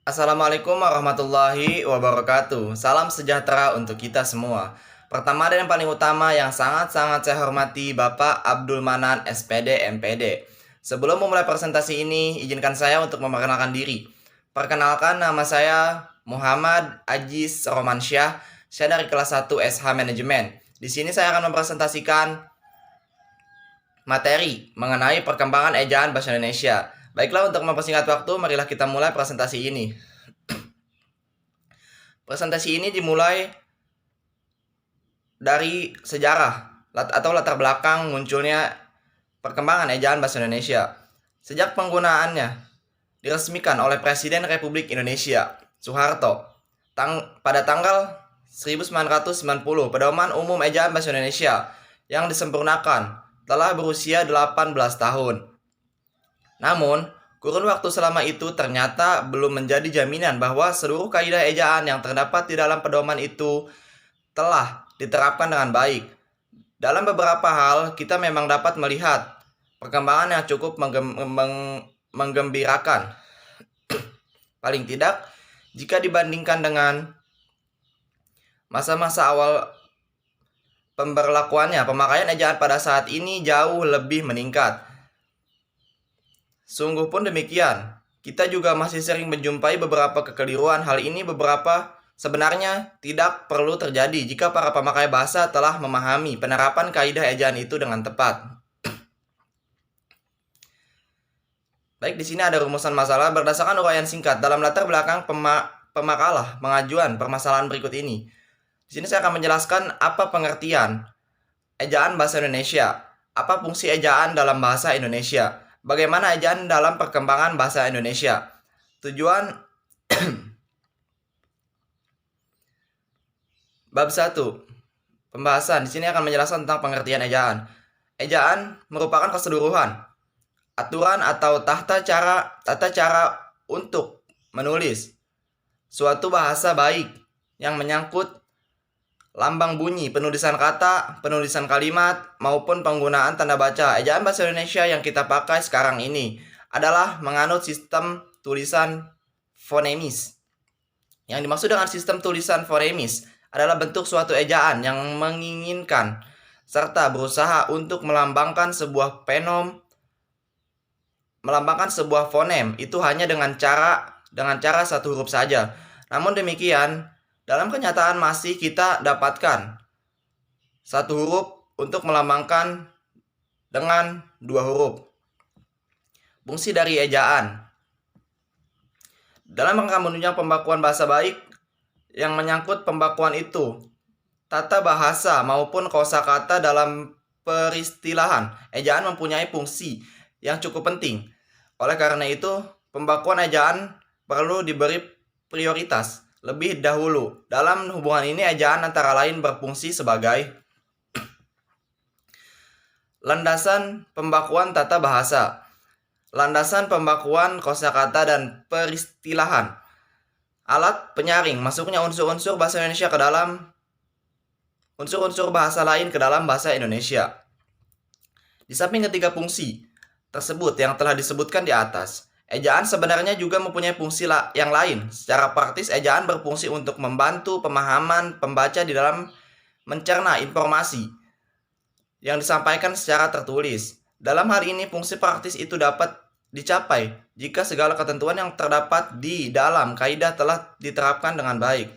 Assalamualaikum warahmatullahi wabarakatuh. Salam sejahtera untuk kita semua. Pertama dan yang paling utama yang sangat-sangat saya hormati Bapak Abdul Manan SPD MPD. Sebelum memulai presentasi ini, izinkan saya untuk memperkenalkan diri. Perkenalkan, nama saya Muhammad Ajis Romansyah. Saya dari kelas 1 SH Manajemen. Di sini saya akan mempresentasikan materi mengenai perkembangan ejaan bahasa Indonesia. Baiklah, untuk mempersingkat waktu, marilah kita mulai presentasi ini. Presentasi ini dimulai dari sejarah atau latar belakang munculnya perkembangan ejaan bahasa Indonesia. Sejak penggunaannya diresmikan oleh Presiden Republik Indonesia Soeharto pada tanggal 1990, Pedoman Umum Ejaan Bahasa Indonesia yang disempurnakan telah berusia 18 tahun. Namun, kurun waktu selama itu ternyata belum menjadi jaminan bahwa seluruh kaidah ejaan yang terdapat di dalam pedoman itu telah diterapkan dengan baik. Dalam beberapa hal, kita memang dapat melihat perkembangan yang cukup menggembirakan. Paling tidak, jika dibandingkan dengan masa-masa awal pemberlakuannya, pemakaian ejaan pada saat ini jauh lebih meningkat. Sungguh pun demikian, kita juga masih sering menjumpai beberapa kekeliruan. Hal ini sebenarnya tidak perlu terjadi jika para pemakai bahasa telah memahami penerapan kaidah ejaan itu dengan tepat. Baik, di sini ada rumusan masalah berdasarkan uraian singkat dalam latar belakang pemakalah pengajuan permasalahan berikut ini. Di sini saya akan menjelaskan apa pengertian ejaan bahasa Indonesia, apa fungsi ejaan dalam bahasa Indonesia, bagaimana ejaan dalam perkembangan bahasa Indonesia. Tujuan Bab 1. Pembahasan. Di sini akan menjelaskan tentang pengertian ejaan. Ejaan merupakan keseluruhan aturan atau tata cara untuk menulis suatu bahasa baik yang menyangkut lambang bunyi, penulisan kata, penulisan kalimat, maupun penggunaan tanda baca. Ejaan bahasa Indonesia yang kita pakai sekarang ini adalah menganut sistem tulisan fonemis. Yang dimaksud dengan sistem tulisan fonemis adalah bentuk suatu ejaan yang menginginkan serta berusaha untuk melambangkan sebuah fonem itu hanya dengan cara satu huruf saja. Namun demikian, dalam kenyataan masih kita dapatkan satu huruf untuk melambangkan dengan dua huruf. Fungsi dari ejaan dalam rangka menunjang pembakuan bahasa baik yang menyangkut pembakuan itu, tata bahasa maupun kosakata dalam peristilahan, ejaan mempunyai fungsi yang cukup penting. Oleh karena itu, pembakuan ejaan perlu diberi prioritas lebih dahulu. Dalam hubungan ini, ejaan antara lain berfungsi sebagai landasan pembakuan tata bahasa, landasan pembakuan kosakata dan peristilahan, alat penyaring masuknya unsur-unsur bahasa Indonesia ke dalam unsur-unsur bahasa lain ke dalam bahasa Indonesia. Di samping ketiga fungsi tersebut yang telah disebutkan di atas, ejaan sebenarnya juga mempunyai fungsi yang lain. Secara praktis, ejaan berfungsi untuk membantu pemahaman pembaca di dalam mencerna informasi yang disampaikan secara tertulis. Dalam hal ini, fungsi praktis itu dapat dicapai jika segala ketentuan yang terdapat di dalam kaidah telah diterapkan dengan baik.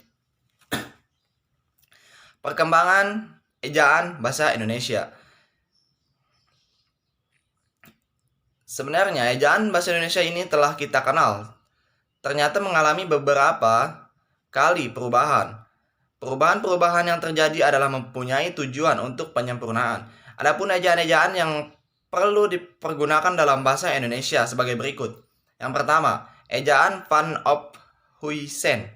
Perkembangan ejaan bahasa Indonesia. Sebenarnya ejaan bahasa Indonesia ini telah kita kenal, ternyata mengalami beberapa kali perubahan. Perubahan-perubahan yang terjadi adalah mempunyai tujuan untuk penyempurnaan. Adapun ejaan-ejaan yang perlu dipergunakan dalam bahasa Indonesia sebagai berikut. Yang pertama, ejaan Van Ophuijsen.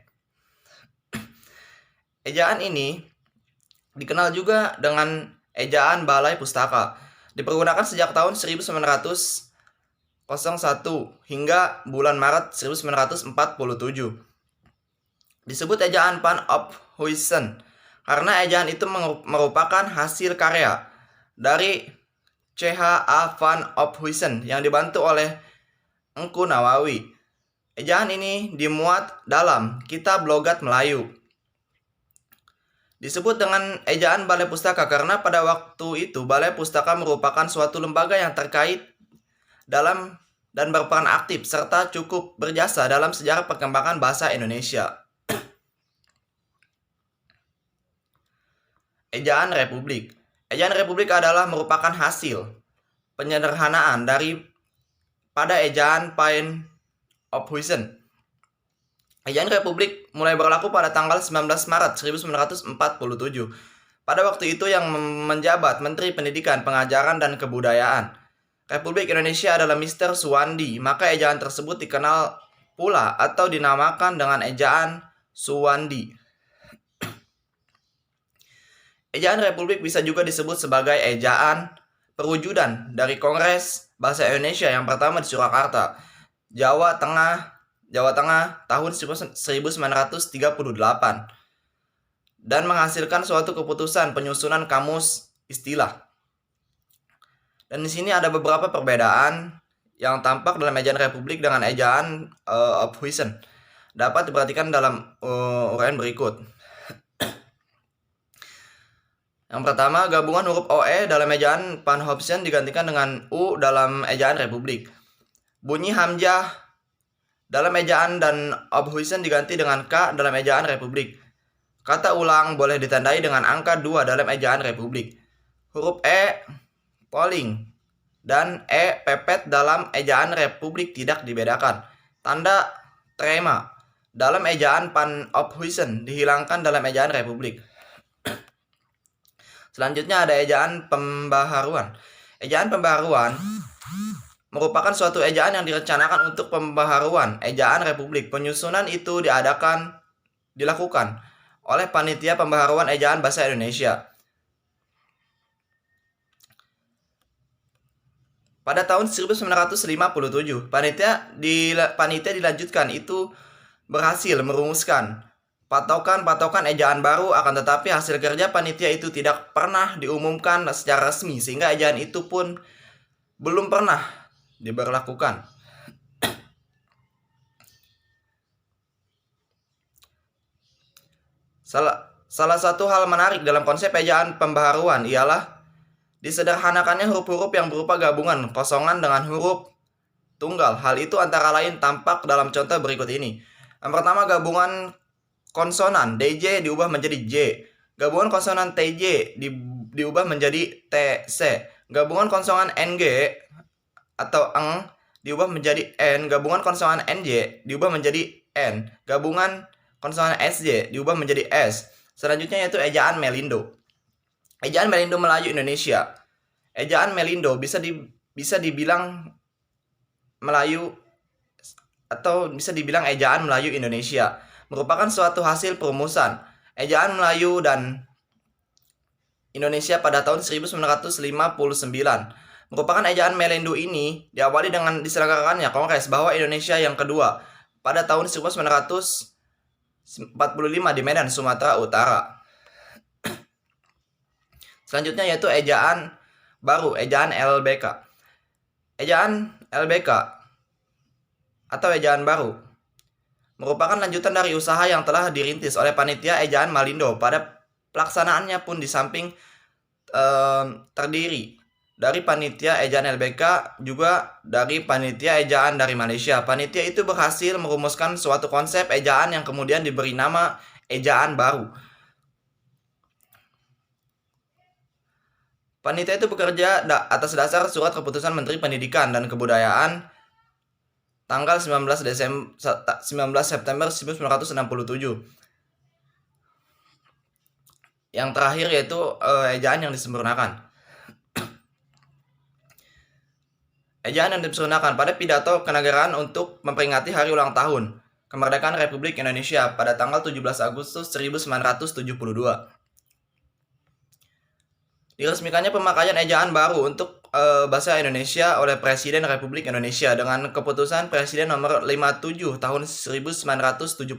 Ejaan ini dikenal juga dengan ejaan Balai Pustaka. Dipergunakan sejak tahun 1901 hingga bulan Maret 1947. Disebut ejaan Van Ophuijsen karena ejaan itu merupakan hasil karya dari C.H.A. Van Ophuijsen yang dibantu oleh Engku Nawawi. Ejaan ini dimuat dalam Kitab Logat Melayu. Disebut dengan ejaan Balai Pustaka karena pada waktu itu Balai Pustaka merupakan suatu lembaga yang terkait dalam dan berperan aktif serta cukup berjasa dalam sejarah perkembangan bahasa Indonesia. Ejaan Republik. Ejaan Republik adalah merupakan hasil penyederhanaan pada ejaan Pine of Huisen. Ejaan Republik mulai berlaku pada tanggal 19 Maret 1947. Pada waktu itu yang menjabat Menteri Pendidikan, Pengajaran, dan Kebudayaan Republik Indonesia adalah Mr. Suwandi, maka ejaan tersebut dikenal pula atau dinamakan dengan ejaan Suwandi. Ejaan Republik bisa juga disebut sebagai ejaan perwujudan dari Kongres Bahasa Indonesia yang pertama di Surakarta, Jawa Tengah tahun 1938 dan menghasilkan suatu keputusan penyusunan kamus istilah. Dan di sini ada beberapa perbedaan yang tampak dalam ejaan Republik dengan ejaan of Huisen. Dapat diperhatikan dalam uraian berikut. Yang pertama, gabungan huruf OE dalam ejaan Panhofsen digantikan dengan U dalam ejaan Republik. Bunyi hamzah dalam ejaan dan Obhuisen diganti dengan K dalam ejaan Republik. Kata ulang boleh ditandai dengan angka 2 dalam ejaan Republik. Huruf E, polling, dan E, pepet dalam ejaan Republik tidak dibedakan. Tanda trema dalam ejaan Panhofsen dihilangkan dalam ejaan Republik. Selanjutnya ada ejaan pembaharuan. Ejaan pembaharuan merupakan suatu ejaan yang direncanakan untuk pembaharuan ejaan Republik. Penyusunan itu dilakukan oleh Panitia Pembaharuan Ejaan Bahasa Indonesia. Pada tahun 1957, panitia dilanjutkan itu berhasil merumuskan patokan ejaan baru, akan tetapi hasil kerja panitia itu tidak pernah diumumkan secara resmi sehingga ejaan itu pun belum pernah diberlakukan. Salah satu hal menarik dalam konsep ejaan pembaharuan ialah disederhanakannya huruf-huruf yang berupa gabungan kosongan dengan huruf tunggal. Hal itu antara lain tampak dalam contoh berikut ini. Yang pertama, gabungan konsonan DJ diubah menjadi J. Gabungan konsonan TJ diubah menjadi TC. Gabungan konsonan NG atau eng diubah menjadi N. Gabungan konsonan NJ diubah menjadi N. Gabungan konsonan SJ diubah menjadi S. Selanjutnya yaitu ejaan Melindo. Ejaan Melindo Melayu Indonesia. Ejaan Melindo bisa dibilang Melayu atau bisa dibilang ejaan Melayu Indonesia. Merupakan suatu hasil perumusan ejaan Melayu dan Indonesia pada tahun 1959. Merupakan ejaan Melindo ini diawali dengan diselenggarakannya Kongres Bahasa Indonesia yang kedua pada tahun 1945 di Medan, Sumatera Utara. Selanjutnya yaitu ejaan baru, ejaan LBK. Ejaan LBK atau ejaan baru merupakan lanjutan dari usaha yang telah dirintis oleh Panitia Ejaan Melindo. Pada pelaksanaannya pun di samping terdiri dari Panitia Ejaan LBK juga dari Panitia Ejaan dari Malaysia. Panitia itu berhasil merumuskan suatu konsep ejaan yang kemudian diberi nama ejaan baru. Panitia itu bekerja atas dasar surat keputusan Menteri Pendidikan dan Kebudayaan tanggal 19 September 1967. Yang terakhir yaitu ejaan yang disempurnakan. Ejaan yang disempurnakan pada pidato kenegaraan untuk memperingati hari ulang tahun kemerdekaan Republik Indonesia pada tanggal 17 Agustus 1972. Diresmikannya pemakaian ejaan baru untuk bahasa Indonesia oleh Presiden Republik Indonesia dengan keputusan Presiden nomor 57 tahun 1972.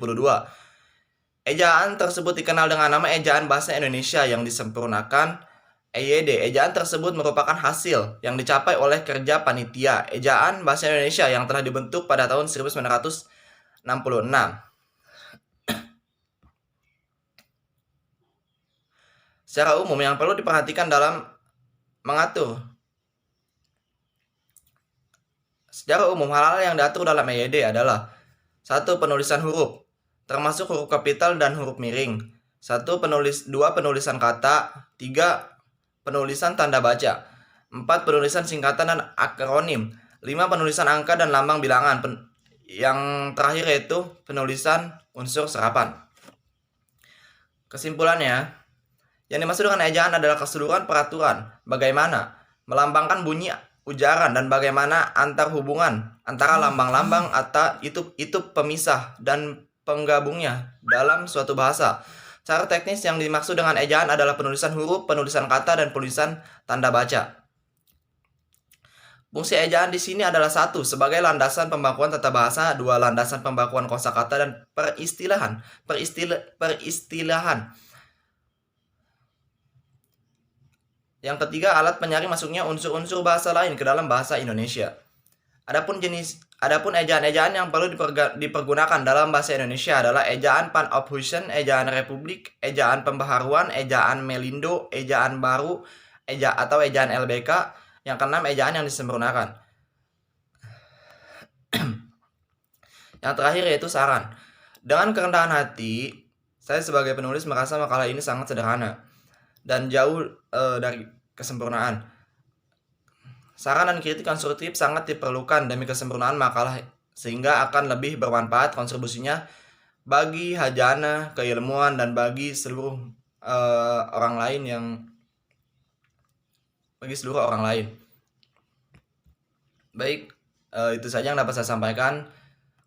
Ejaan tersebut dikenal dengan nama Ejaan Bahasa Indonesia yang disempurnakan EYD. Ejaan tersebut merupakan hasil yang dicapai oleh kerja panitia Ejaan Bahasa Indonesia yang telah dibentuk pada tahun 1959 Secara umum yang perlu diperhatikan dalam mengatur. Secara umum hal-hal yang diatur dalam EYD adalah 1. Penulisan huruf, termasuk huruf kapital dan huruf miring. 2. Penulisan kata. 3. Penulisan tanda baca. 4. Penulisan singkatan dan akronim. 5. Penulisan angka dan lambang bilangan. Yang terakhir yaitu penulisan unsur serapan. Kesimpulannya, yang dimaksud dengan ejaan adalah keseluruhan peraturan bagaimana melambangkan bunyi ujaran dan bagaimana antar hubungan antara lambang-lambang atau itu pemisah dan penggabungnya dalam suatu bahasa. Cara teknis yang dimaksud dengan ejaan adalah penulisan huruf, penulisan kata, dan penulisan tanda baca. Fungsi ejaan di sini adalah 1. Sebagai landasan pembakuan tata bahasa. 2. Landasan pembakuan kosakata dan peristilahan. Yang ketiga, alat penyaring masuknya unsur-unsur bahasa lain ke dalam bahasa Indonesia. Adapun ejaan-ejaan yang perlu dipergunakan dalam bahasa Indonesia adalah ejaan Panophusen, ejaan Republik, ejaan Pembaharuan, ejaan Melindo, ejaan Baru, atau ejaan LBK. Yang keenam, ejaan yang disempurnakan. Yang terakhir yaitu saran. Dengan kerendahan hati, saya sebagai penulis merasa makalah ini sangat sederhana dan jauh dari kesempurnaan. Saran dan kritik konstruktif sangat diperlukan demi kesempurnaan makalah sehingga akan lebih bermanfaat kontribusinya bagi hajana, keilmuan, dan bagi seluruh orang lain. Baik, itu saja yang dapat saya sampaikan.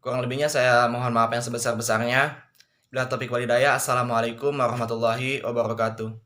Kurang lebihnya saya mohon maaf yang sebesar-besarnya. Bila taufiq walhidayah. Assalamualaikum warahmatullahi wabarakatuh.